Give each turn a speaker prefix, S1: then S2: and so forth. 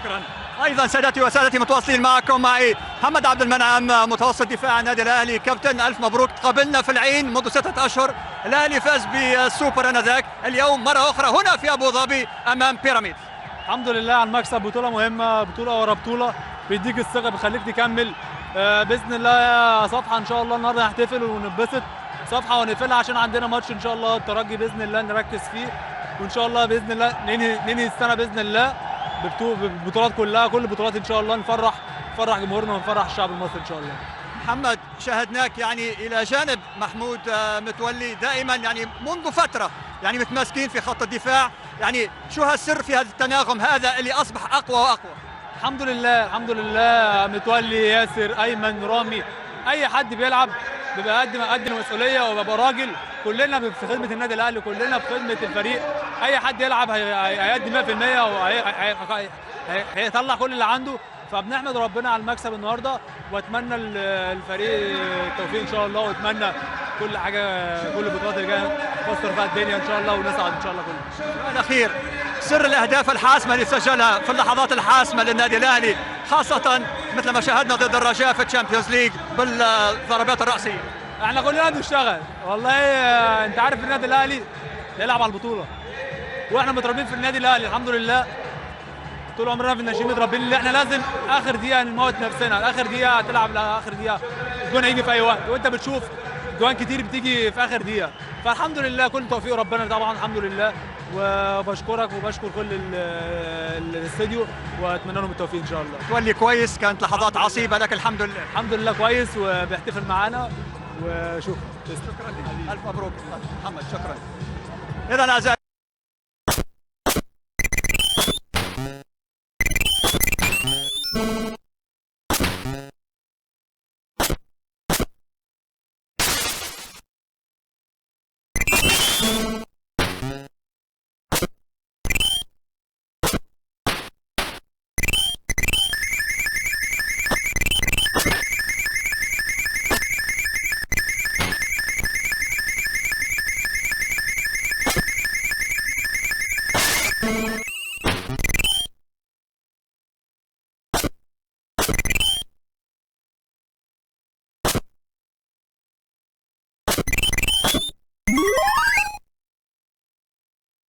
S1: شكرا. ايضا سادتي وسادتي متواصلين معكم معي محمد عبد المنعم متوسط دفاع النادي الاهلي. كابتن الف مبروك، تقابلنا في العين منذ 6 اشهر، الاهلي فاز بالسوبر انذاك، اليوم مره اخرى هنا في ابو ظبي امام بيراميدز.
S2: الحمد لله على المكسب، بطوله مهمه، بطوله ورا بطوله، بيديك الثقه، بيخليك تكمل. باذن الله صفحه ان شاء الله النهارده هنحتفل وننبسط، صفحه ونقفلها عشان عندنا ماتش ان شاء الله الترجي باذن الله نركز فيه، وان شاء الله باذن الله ننهي السنه باذن الله بالبطولات كلها، كل البطولات ان شاء الله نفرح جمهورنا ونفرح الشعب المصري ان شاء الله.
S1: محمد، شاهدناك يعني الى جانب محمود متولي دائما يعني منذ فتره يعني متماسكين في خط الدفاع، يعني شو هالسر في هذا التناغم هذا اللي اصبح اقوى واقوى؟
S2: الحمد لله الحمد لله، متولي، ياسر، ايمن، رامي، اي حد بيلعب بيبقى قد المسؤوليه وبيبقى راجل، كلنا في خدمه النادي الاهلي، كلنا في خدمه الفريق، اي حد يلعب هيأدي 100% وهيطلع كل اللي عنده، فبنحمد ربنا على المكسب النهارده، واتمنى الفريق التوفيق ان شاء الله، واتمنى كل حاجه، كل البطولات اللي جايه نكسر فيها الدنيا ان شاء الله ونسعد ان شاء الله كلنا.
S1: الاخير، سر الاهداف الحاسمه اللي سجلها في اللحظات الحاسمه للنادي الاهلي، خاصه مثل ما شاهدنا ضد الرجاء في الشامبيونز ليج بالضربات الراسيه.
S2: احنا كلنا بنشتغل والله، انت عارف النادي الاهلي بيلعب على البطوله، واحنا متربيين في النادي الاهلي الحمد لله، طول عمرنا في الناشئين متربيين اللي احنا لازم اخر دقيقه نموت نفسنا، اخر دقيقه هتلعب لاخر دقيقه، الجون هيجي في اي وقت، وانت بتشوف جوان كتير بتيجي في اخر دقيقه، فالحمد لله كل توفيق ربنا طبعا الحمد لله، وبشكرك وبشكر كل الاستوديو، واتمنى لهم التوفيق ان شاء الله.
S1: تولي كويس، كانت لحظات عصيبه لكن الحمد لله.
S2: الحمد لله كويس وبيحتفل معانا، وشكرا.
S1: شكرا، الف مبروك محمد، شكرا. اذا اعزائي